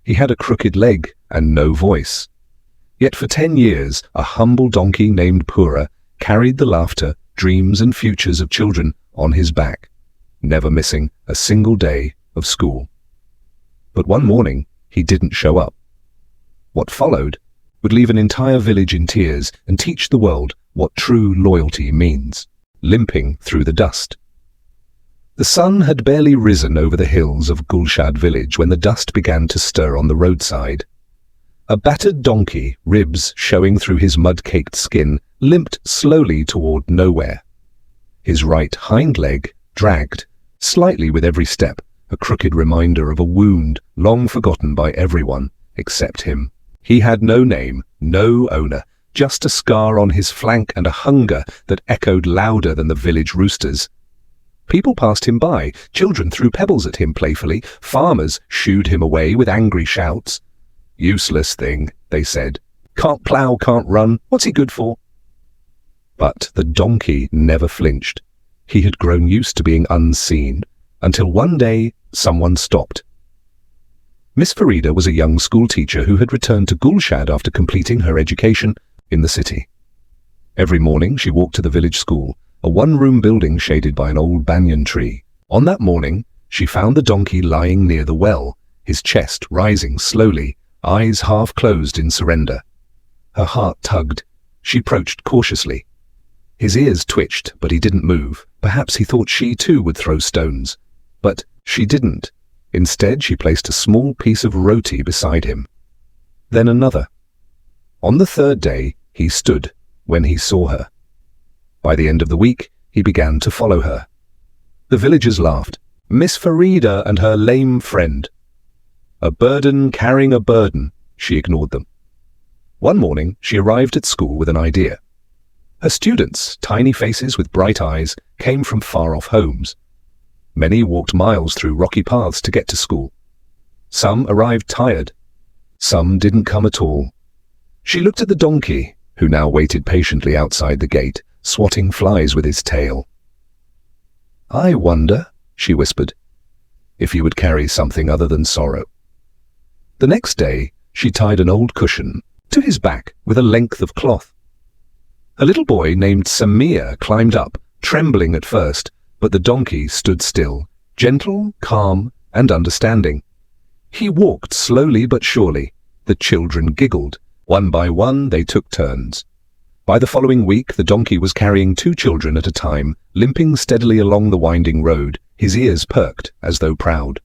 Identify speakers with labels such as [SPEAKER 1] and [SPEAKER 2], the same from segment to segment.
[SPEAKER 1] He had a crooked leg and no voice. Yet for 10 years, a humble donkey named Bhoora carried the laughter, dreams and futures of children on his back, never missing a single day of school. But one morning, he didn't show up. What followed would leave an entire village in tears and teach the world what true loyalty means, limping through the dust. The sun had barely risen over the hills of Gulshad village when the dust began to stir on the roadside. A battered donkey, ribs showing through his mud-caked skin, limped slowly toward nowhere. His right hind leg dragged, slightly with every step, a crooked reminder of a wound long forgotten by everyone except him. He had no name, no owner, just a scar on his flank and a hunger that echoed louder than the village roosters. People passed him by, children threw pebbles at him playfully, farmers shooed him away with angry shouts. "Useless thing," they said. "Can't plough, can't run, what's he good for?" But the donkey never flinched. He had grown used to being unseen, until one day someone stopped. Miss Farida was a young schoolteacher who had returned to Gulshad after completing her education in the city. Every morning she walked to the village school, a one-room building shaded by an old banyan tree. On that morning, she found the donkey lying near the well, his chest rising slowly, eyes half closed in surrender. Her heart tugged. She approached cautiously. His ears twitched, but he didn't move. Perhaps he thought she too would throw stones. But she didn't. Instead, she placed a small piece of roti beside him. Then another. On the third day, he stood when he saw her. By the end of the week, he began to follow her. The villagers laughed. Miss Farida and her lame friend. A burden carrying a burden, she ignored them. One morning, she arrived at school with an idea. Her students, tiny faces with bright eyes, came from far-off homes. Many walked miles through rocky paths to get to school. Some arrived tired. Some didn't come at all. She looked at the donkey, who now waited patiently outside the gate, swatting flies with his tail. "I wonder," she whispered, "if you would carry something other than sorrow." The next day, she tied an old cushion to his back with a length of cloth. A little boy named Samir climbed up, trembling at first, but the donkey stood still, gentle, calm, and understanding. He walked slowly but surely. The children giggled. One by one, they took turns. By the following week, the donkey was carrying 2 children at a time, limping steadily along the winding road, his ears perked as though proud.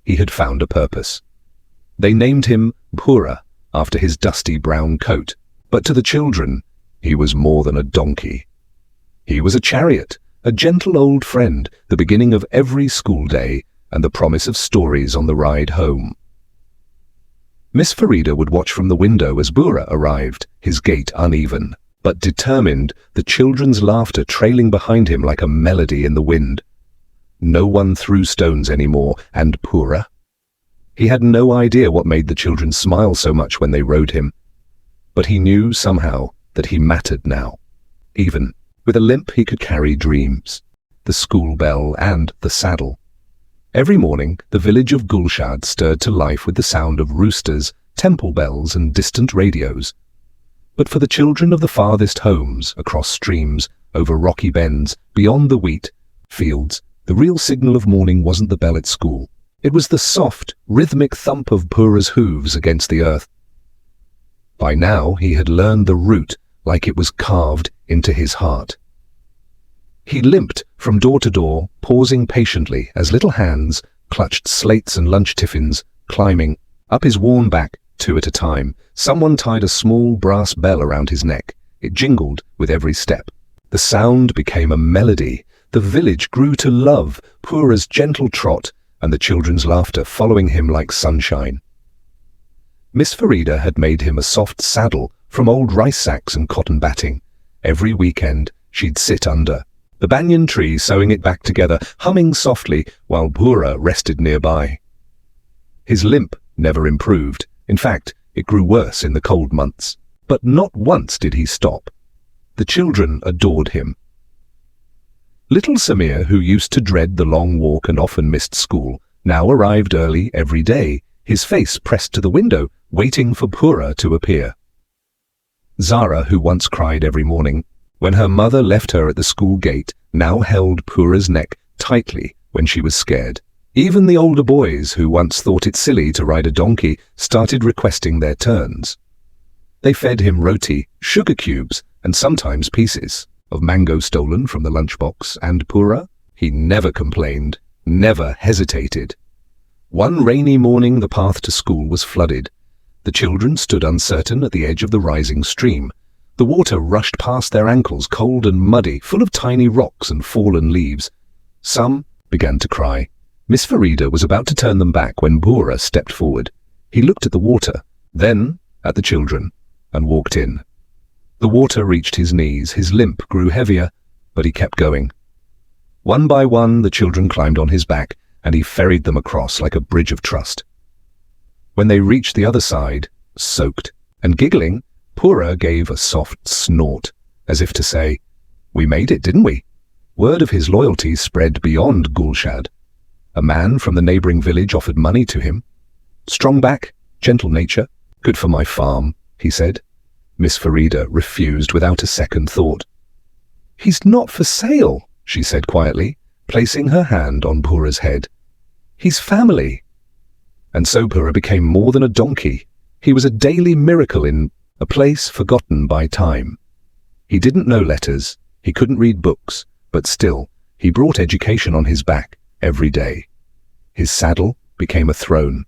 [SPEAKER 1] He had found a purpose. They named him Bhoora, after his dusty brown coat, but to the children, he was more than a donkey. He was a chariot, a gentle old friend, the beginning of every school day, and the promise of stories on the ride home. Miss Farida would watch from the window as Bhoora arrived, his gait uneven, but determined, the children's laughter trailing behind him like a melody in the wind. No one threw stones anymore, and Bhoora? He had no idea what made the children smile so much when they rode him. But he knew somehow that he mattered now. Even with a limp he could carry dreams, the school bell and the saddle. Every morning the village of Gulshad stirred to life with the sound of roosters, temple bells and distant radios. But for the children of the farthest homes, across streams, over rocky bends, beyond the wheat fields, the real signal of morning wasn't the bell at school. It was the soft, rhythmic thump of Bhora's hooves against the earth. By now he had learned the route like it was carved into his heart. He limped from door to door, pausing patiently as little hands clutched slates and lunch tiffins, climbing up his worn back 2 at a time. Someone tied a small brass bell around his neck. It jingled with every step. The sound became a melody. The village grew to love Bhora's gentle trot and the children's laughter following him like sunshine. Miss Farida had made him a soft saddle from old rice sacks and cotton batting. Every weekend she'd sit under the banyan tree, sewing it back together, humming softly while Bhoora rested nearby. His limp never improved. In fact, it grew worse in the cold months. But not once did he stop. The children adored him. Little Samir, who used to dread the long walk and often missed school, now arrived early every day, his face pressed to the window, waiting for Bhoora to appear. Zara, who once cried every morning when her mother left her at the school gate, now held Bhoora's neck tightly when she was scared. Even the older boys, who once thought it silly to ride a donkey, started requesting their turns. They fed him roti, sugar cubes, and sometimes pieces of mango stolen from the lunchbox, and Bhoora, he never complained, never hesitated. One rainy morning the path to school was flooded. The children stood uncertain at the edge of the rising stream. The water rushed past their ankles, cold and muddy, full of tiny rocks and fallen leaves. Some began to cry. Miss Farida was about to turn them back when Bhoora stepped forward. He looked at the water, then at the children, and walked in. The water reached his knees, his limp grew heavier, but he kept going. One by one the children climbed on his back, and he ferried them across like a bridge of trust. When they reached the other side, soaked and giggling, Bhoora gave a soft snort, as if to say, "We made it, didn't we?" Word of his loyalty spread beyond Gulshad. A man from the neighboring village offered money to him. "Strong back, gentle nature, good for my farm," he said. Miss Farida refused without a second thought. "He's not for sale," she said quietly, placing her hand on Bhoora's head. "He's family." And so Bhoora became more than a donkey. He was a daily miracle in a place forgotten by time. He didn't know letters, he couldn't read books, but still, he brought education on his back every day. His saddle became a throne.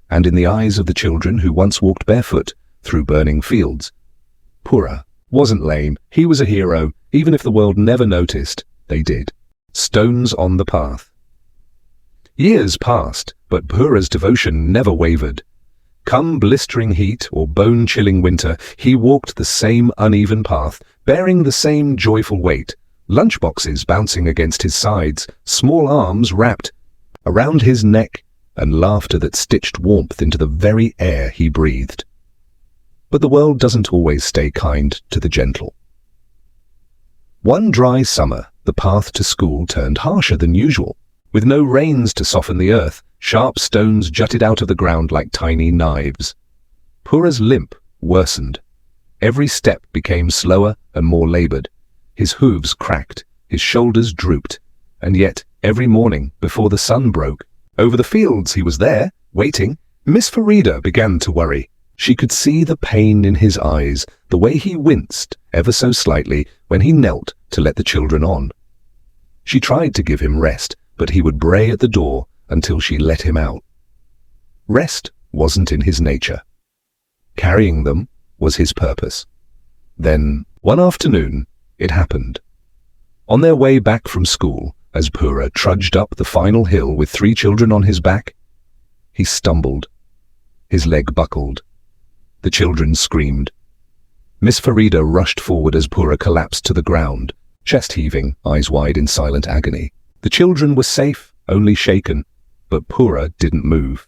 [SPEAKER 1] And in the eyes of the children who once walked barefoot through burning fields, Bhoora wasn't lame, he was a hero. Even if the world never noticed, they did. Stones on the path. Years passed, but Bhoora's devotion never wavered. Come blistering heat or bone-chilling winter, he walked the same uneven path, bearing the same joyful weight, lunchboxes bouncing against his sides, small arms wrapped around his neck, and laughter that stitched warmth into the very air he breathed. But the world doesn't always stay kind to the gentle. One dry summer, the path to school turned harsher than usual. With no rains to soften the earth, sharp stones jutted out of the ground like tiny knives. Bhoora's limp worsened. Every step became slower and more labored. His hooves cracked, his shoulders drooped, and yet every morning before the sun broke, over the fields he was there, waiting. Miss Farida began to worry. She could see the pain in his eyes, the way he winced ever so slightly when he knelt to let the children on. She tried to give him rest, but he would bray at the door until she let him out. Rest wasn't in his nature. Carrying them was his purpose. Then, one afternoon, it happened. On their way back from school, as Bhoora trudged up the final hill with 3 children on his back, he stumbled. His leg buckled. The children screamed. Miss Farida rushed forward as Bhoora collapsed to the ground, chest heaving, eyes wide in silent agony. The children were safe, only shaken, but Bhoora didn't move.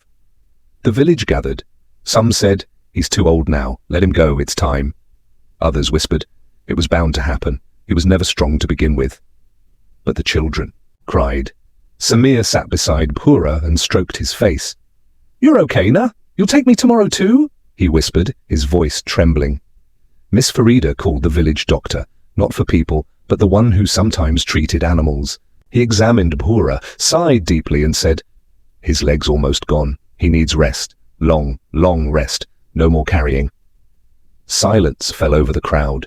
[SPEAKER 1] The village gathered. Some said, "He's too old now, let him go, it's time." Others whispered, "It was bound to happen, he was never strong to begin with." But the children cried. Samir sat beside Bhoora and stroked his face. "You're okay, Na? You'll take me tomorrow too?" he whispered, his voice trembling. Miss Farida called the village doctor, not for people, but the one who sometimes treated animals. He examined Bhoora, sighed deeply and said, "His leg's almost gone. He needs rest. Long, long rest. No more carrying." Silence fell over the crowd.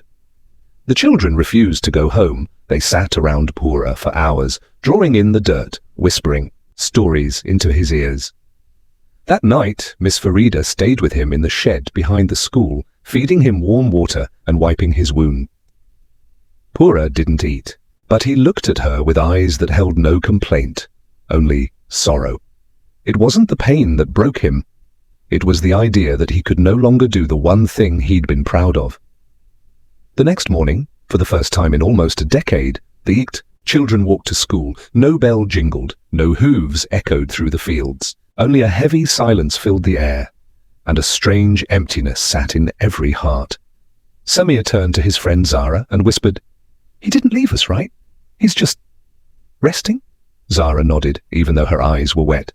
[SPEAKER 1] The children refused to go home. They sat around Bhoora for hours, drawing in the dirt, whispering stories into his ears. That night, Miss Farida stayed with him in the shed behind the school, feeding him warm water and wiping his wound. Bhoora didn't eat, but he looked at her with eyes that held no complaint, only sorrow. It wasn't the pain that broke him. It was the idea that he could no longer do the one thing he'd been proud of. The next morning, for the first time in almost a decade, the children walked to school. No bell jingled, no hooves echoed through the fields. Only a heavy silence filled the air, and a strange emptiness sat in every heart. Samir turned to his friend Zara and whispered, "He didn't leave us, right? He's just Resting? Zara nodded, even though her eyes were wet.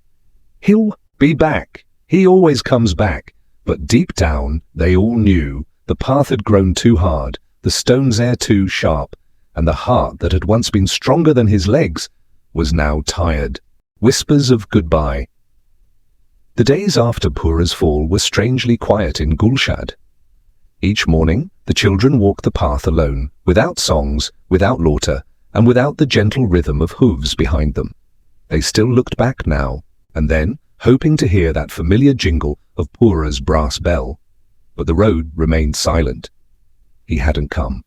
[SPEAKER 1] He'll be back. He always comes back. But deep down, they all knew the path had grown too hard, the stone's air too sharp, and the heart that had once been stronger than his legs was now tired. Whispers of goodbye. The days after Bhora's fall were strangely quiet in Gulshad. Each morning, the children walked the path alone, without songs, without laughter, and without the gentle rhythm of hooves behind them. They still looked back now and then, hoping to hear that familiar jingle of Bhora's brass bell. But the road remained silent. He hadn't come.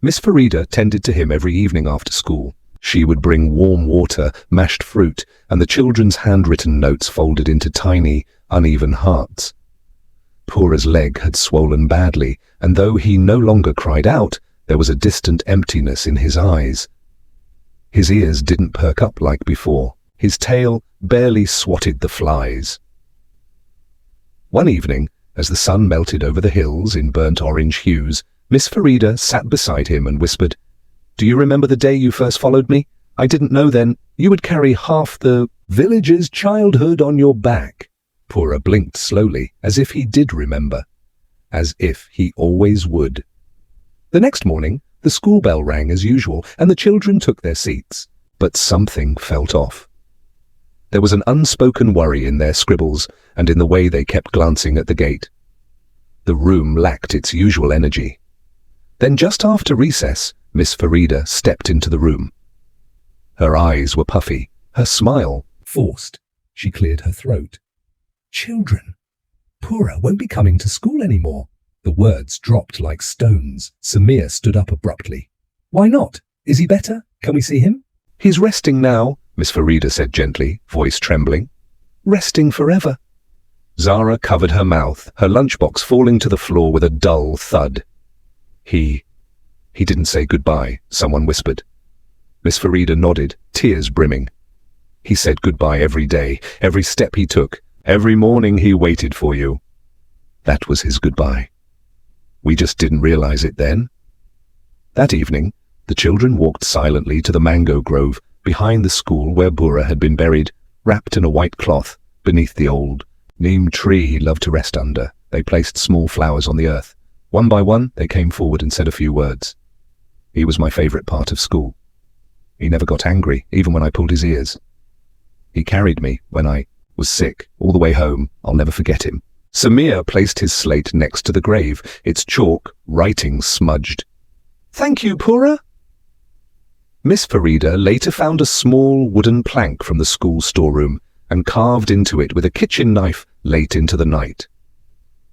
[SPEAKER 1] Miss Farida tended to him every evening after school. She would bring warm water, mashed fruit, and the children's handwritten notes folded into tiny, uneven hearts. Bhora's leg had swollen badly, and though he no longer cried out, there was a distant emptiness in his eyes. His ears didn't perk up like before. His tail barely swatted the flies. One evening, as the sun melted over the hills in burnt orange hues, Miss Farida sat beside him and whispered, "Do you remember the day you first followed me? I didn't know then. You would carry half the village's childhood on your back." Bhoora blinked slowly, as if he did remember. As if he always would. The next morning, the school bell rang as usual, and the children took their seats. But something felt off. There was an unspoken worry in their scribbles, and in the way they kept glancing at the gate. The room lacked its usual energy. Then just after recess, Miss Farida stepped into the room. Her eyes were puffy, her smile forced. She cleared her throat. "Children, Bhoora won't be coming to school anymore." The words dropped like stones. Samir stood up abruptly. "Why not? Is he better? Can we see him?" "He's resting now," Miss Farida said gently, voice trembling. "Resting forever." Zara covered her mouth, her lunchbox falling to the floor with a dull thud. He didn't say goodbye," someone whispered. Miss Farida nodded, tears brimming. "He said goodbye every day, every step he took, every morning he waited for you. That was his goodbye. We just didn't realize it then." That evening, the children walked silently to the mango grove behind the school where Bhoora had been buried, wrapped in a white cloth, beneath the old neem tree he loved to rest under. They placed small flowers on the earth. One by one, they came forward and said a few words. He was my favorite part of school. He never got angry, even when I pulled his ears. He carried me when I was sick, all the way home. I'll never forget him. Samir placed his slate next to the grave, its chalk writing smudged. "Thank you, Bhoora." Miss Farida later found a small wooden plank from the school storeroom and carved into it with a kitchen knife late into the night.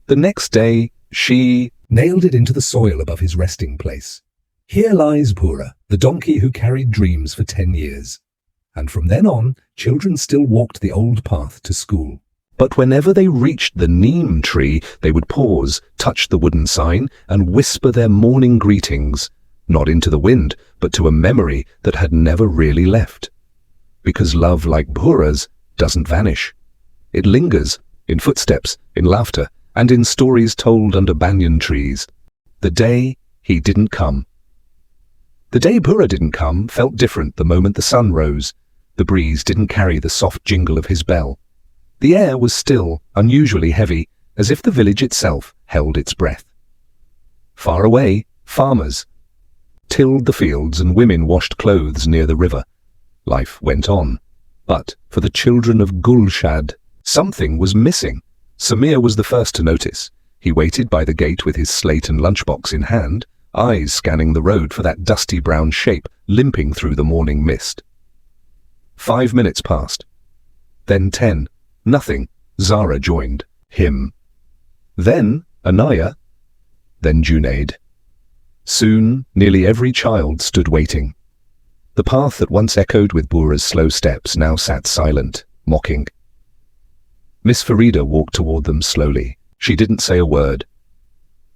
[SPEAKER 1] The next day, she nailed it into the soil above his resting place. "Here lies Bhoora, the donkey who carried dreams for 10 years. And from then on, children still walked the old path to school. But whenever they reached the neem tree, they would pause, touch the wooden sign, and whisper their morning greetings, not into the wind, but to a memory that had never really left. Because love like Bhora's doesn't vanish. It lingers, in footsteps, in laughter, and in stories told under banyan trees. The day he didn't come. The day Bhoora didn't come felt different the moment the sun rose. The breeze didn't carry the soft jingle of his bell. The air was still, unusually heavy, as if the village itself held its breath. Far away, farmers tilled the fields and women washed clothes near the river. Life went on. But for the children of Gulshad, something was missing. Samir was the first to notice. He waited by the gate with his slate and lunchbox in hand, eyes scanning the road for that dusty brown shape limping through the morning mist. 5 minutes passed. Then 10. Nothing. Zara joined him. Then Anaya. Then Junaid. Soon, nearly every child stood waiting. The path that once echoed with Bhora's slow steps now sat silent, mocking. Miss Farida walked toward them slowly. She didn't say a word.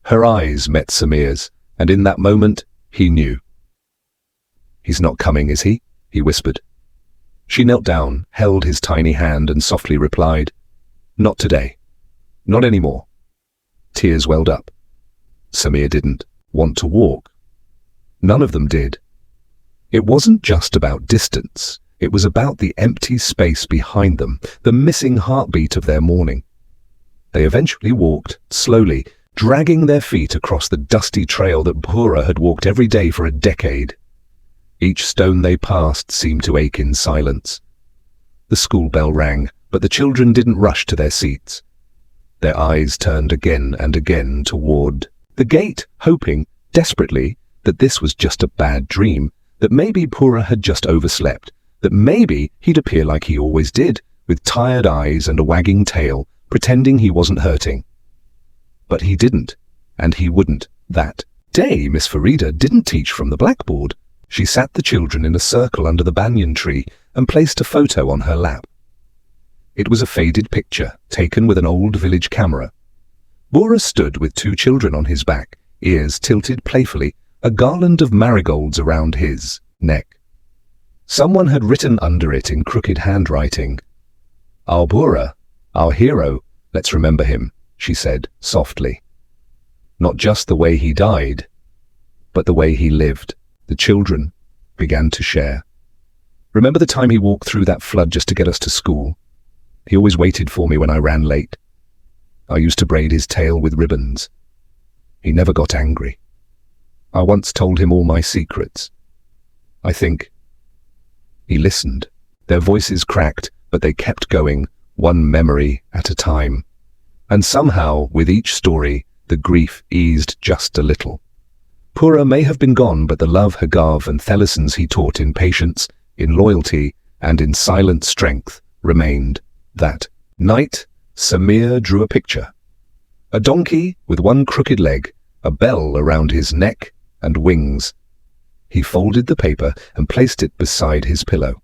[SPEAKER 1] Her eyes met Samir's, and in that moment, he knew. "He's not coming, is he?" he whispered. She knelt down, held his tiny hand, and softly replied, "Not today. Not anymore." Tears welled up. Samir didn't want to walk. None of them did. It wasn't just about distance. It was about the empty space behind them, the missing heartbeat of their morning. They eventually walked, slowly, dragging their feet across the dusty trail that Bhoora had walked every day for a decade. Each stone they passed seemed to ache in silence. The school bell rang, but the children didn't rush to their seats. Their eyes turned again and again toward the gate, hoping, desperately, that this was just a bad dream, that maybe Bhoora had just overslept, that maybe he'd appear like he always did, with tired eyes and a wagging tail, pretending he wasn't hurting. But he didn't, and he wouldn't. That day, Miss Farida didn't teach from the blackboard. She sat the children in a circle under the banyan tree and placed a photo on her lap. It was a faded picture, taken with an old village camera. Bhoora stood with two children on his back, ears tilted playfully, a garland of marigolds around his neck. Someone had written under it in crooked handwriting, "Our Bhoora, our hero, let's remember him," she said softly. Not just the way he died, but the way he lived. The children began to share. "Remember the time he walked through that flood just to get us to school? He always waited for me when I ran late. I used to braid his tail with ribbons. He never got angry. I once told him all my secrets. I think." He listened. Their voices cracked, but they kept going, one memory at a time. And somehow, with each story, the grief eased just a little. Bhoora may have been gone, but the love, Hagav, and lessons he taught in patience, in loyalty, and in silent strength remained. That night, Samir drew a picture. A donkey with one crooked leg, a bell around his neck and wings. He folded the paper and placed it beside his pillow.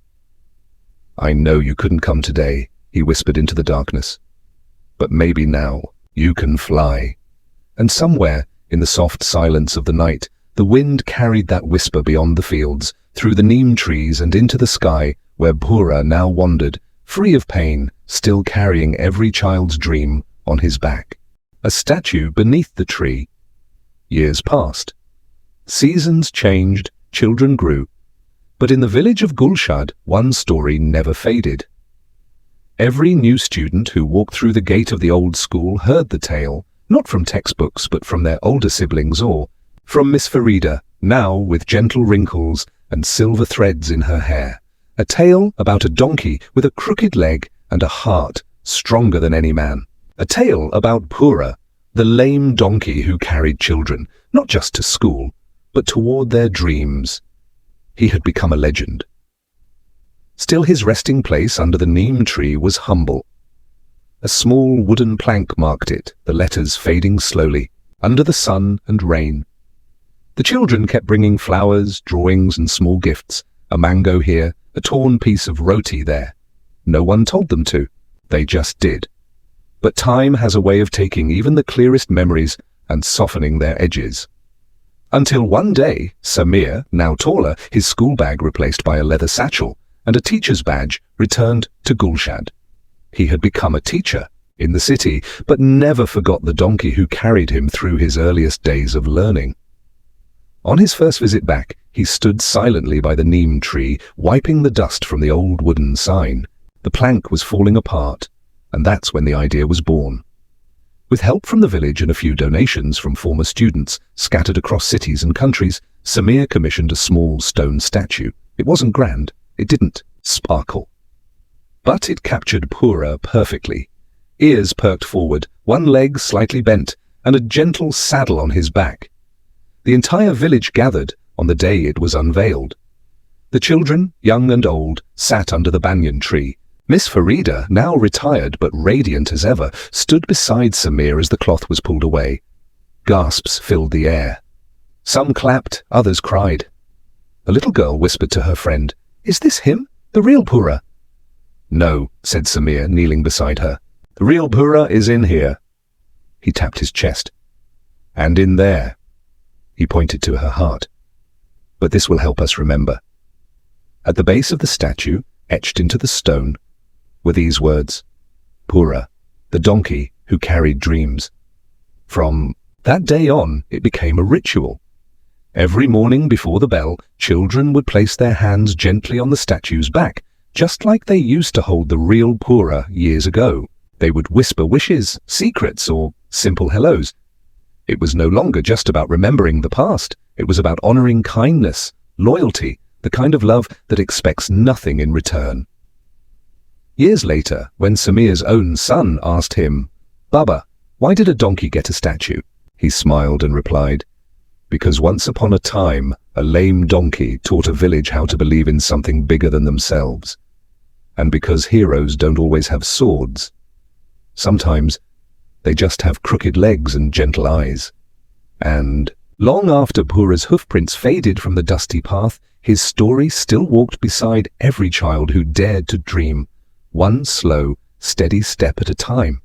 [SPEAKER 1] "I know you couldn't come today," he whispered into the darkness. "But maybe now you can fly." And somewhere, in the soft silence of the night, the wind carried that whisper beyond the fields, through the neem trees and into the sky, where Bhoora now wandered, free of pain, still carrying every child's dream on his back. A statue beneath the tree. Years passed. Seasons changed, children grew. But in the village of Gulshad, one story never faded. Every new student who walked through the gate of the old school heard the tale, not from textbooks but from their older siblings or from Miss Farida, now with gentle wrinkles and silver threads in her hair. A tale about a donkey with a crooked leg and a heart stronger than any man. A tale about Bhoora, the lame donkey who carried children, not just to school, but toward their dreams. He had become a legend. Still, his resting place under the neem tree was humble. A small wooden plank marked it, the letters fading slowly, under the sun and rain. The children kept bringing flowers, drawings, and small gifts, a mango here, a torn piece of roti there. No one told them to. They just did. But time has a way of taking even the clearest memories and softening their edges. Until one day, Samir, now taller, his school bag replaced by a leather satchel, and a teacher's badge, returned to Gulshad. He had become a teacher in the city, but never forgot the donkey who carried him through his earliest days of learning. On his first visit back, he stood silently by the neem tree, wiping the dust from the old wooden sign. The plank was falling apart, and that's when the idea was born. With help from the village and a few donations from former students scattered across cities and countries, Samir commissioned a small stone statue. It wasn't grand, it didn't sparkle. But it captured Bhoora perfectly. Ears perked forward, one leg slightly bent, and a gentle saddle on his back. The entire village gathered on the day it was unveiled. The children, young and old, sat under the banyan tree. Miss Farida, now retired but radiant as ever, stood beside Samir as the cloth was pulled away. Gasps filled the air. Some clapped, others cried. A little girl whispered to her friend, "Is this him? The real Bhoora?" "No," said Samir, kneeling beside her. "The real Bhoora is in here." He tapped his chest. "And in there." He pointed to her heart. "But this will help us remember." At the base of the statue, etched into the stone, were these words, "Bhoora, the donkey who carried dreams." From that day on, it became a ritual. Every morning before the bell, children would place their hands gently on the statue's back, just like they used to hold the real Bhoora years ago. They would whisper wishes, secrets, or simple hellos. It was no longer just about remembering the past. It was about honoring kindness, loyalty, the kind of love that expects nothing in return. Years later, when Samir's own son asked him, "Baba, why did a donkey get a statue?" he smiled and replied, "Because once upon a time, a lame donkey taught a village how to believe in something bigger than themselves. And because heroes don't always have swords, sometimes they just have crooked legs and gentle eyes." And long after Bhora's hoofprints faded from the dusty path, his story still walked beside every child who dared to dream, one slow, steady step at a time.